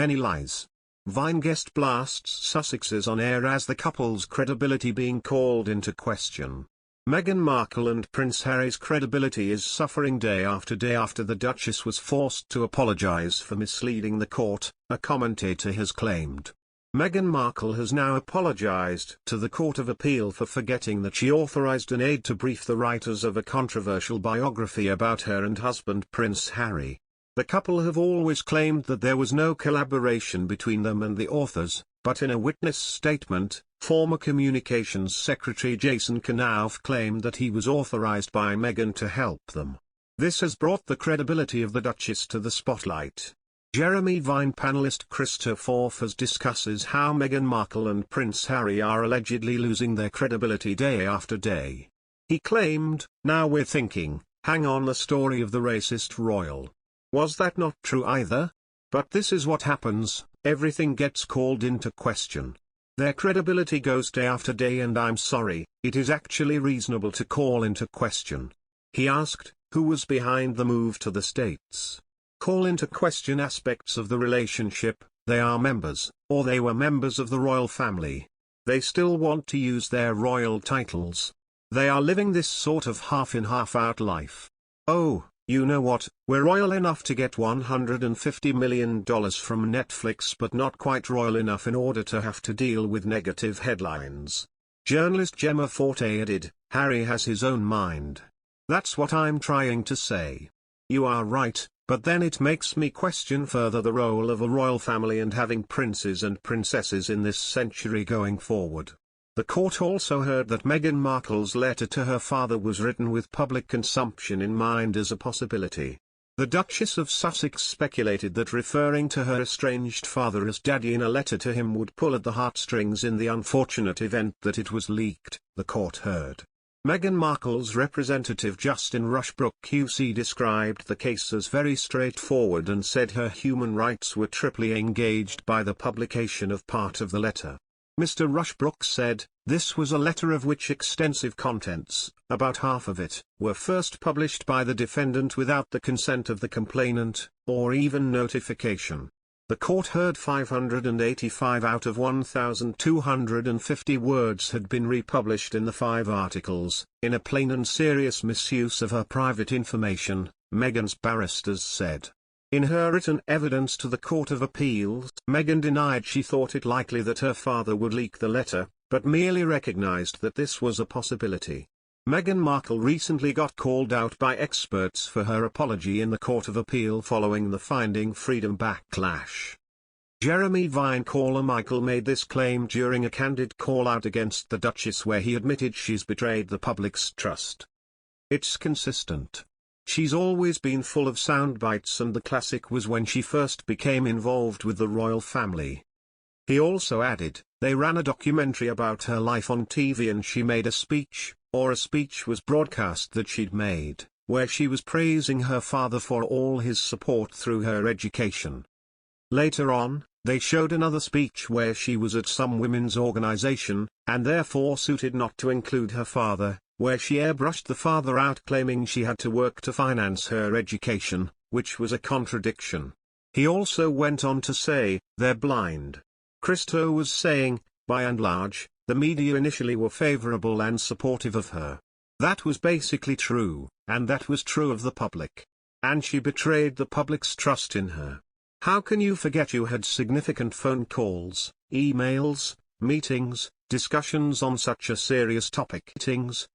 many lies. Vine guest blasts Sussexes on air as the couple's credibility being called into question. Meghan Markle and Prince Harry's credibility is suffering day after the Duchess was forced to apologize for misleading the court, a commentator has claimed. Meghan Markle has now apologized to the Court of Appeal for forgetting that she authorized an aide to brief the writers of a controversial biography about her and husband Prince Harry. The couple have always claimed that there was no collaboration between them and the authors, but in a witness statement, former Communications Secretary Jason Knauf claimed that he was authorized by Meghan to help them. This has brought the credibility of the Duchess to the spotlight. Jeremy Vine panelist Christopher Forfers discusses how Meghan Markle and Prince Harry are allegedly losing their credibility day after day. He claimed, "Now we're thinking, hang on, the story of the racist royal. Was that not true either? But this is what happens, everything gets called into question. Their credibility goes day after day, and I'm sorry, it is actually reasonable to call into question." He asked, who was behind the move to the States? Call into question aspects of the relationship. They are members, or they were members of the royal family. They still want to use their royal titles. They are living this sort of half-in half-out life. Oh, you know what, we're royal enough to get $150 million from Netflix, but not quite royal enough in order to have to deal with negative headlines. Journalist Gemma Forte added, "Harry has his own mind. That's what I'm trying to say. You are right, but then it makes me question further the role of a royal family and having princes and princesses in this century going forward." The court also heard that Meghan Markle's letter to her father was written with public consumption in mind as a possibility. The Duchess of Sussex speculated that referring to her estranged father as Daddy in a letter to him would pull at the heartstrings in the unfortunate event that it was leaked, the court heard. Meghan Markle's representative Justin Rushbrook QC described the case as very straightforward and said her human rights were triply engaged by the publication of part of the letter. Mr. Rushbrook said, "This was a letter of which extensive contents, about half of it, were first published by the defendant without the consent of the complainant, or even notification." The court heard 585 out of 1,250 words had been republished in the 5 articles, in a plain and serious misuse of her private information, Meghan's barristers said. In her written evidence to the Court of Appeals, Meghan denied she thought it likely that her father would leak the letter, but merely recognized that this was a possibility. Meghan Markle recently got called out by experts for her apology in the Court of Appeal following the Finding Freedom backlash. Jeremy Vine caller Michael made this claim during a candid call-out against the Duchess where he admitted she's betrayed the public's trust. "It's consistent. She's always been full of sound bites, and the classic was when she first became involved with the royal family." He also added, "They ran a documentary about her life on TV and she made a speech, or a speech was broadcast that she'd made, where she was praising her father for all his support through her education. Later on, they showed another speech where she was at some women's organization, and therefore suited not to include her father, where she airbrushed the father out claiming she had to work to finance her education, which was a contradiction." He also went on to say, "They're blind." Christo was saying, by and large, the media initially were favorable and supportive of her. That was basically true, and that was true of the public. And she betrayed the public's trust in her. How can you forget you had significant phone calls, emails, meetings, discussions on such a serious topic? Meetings,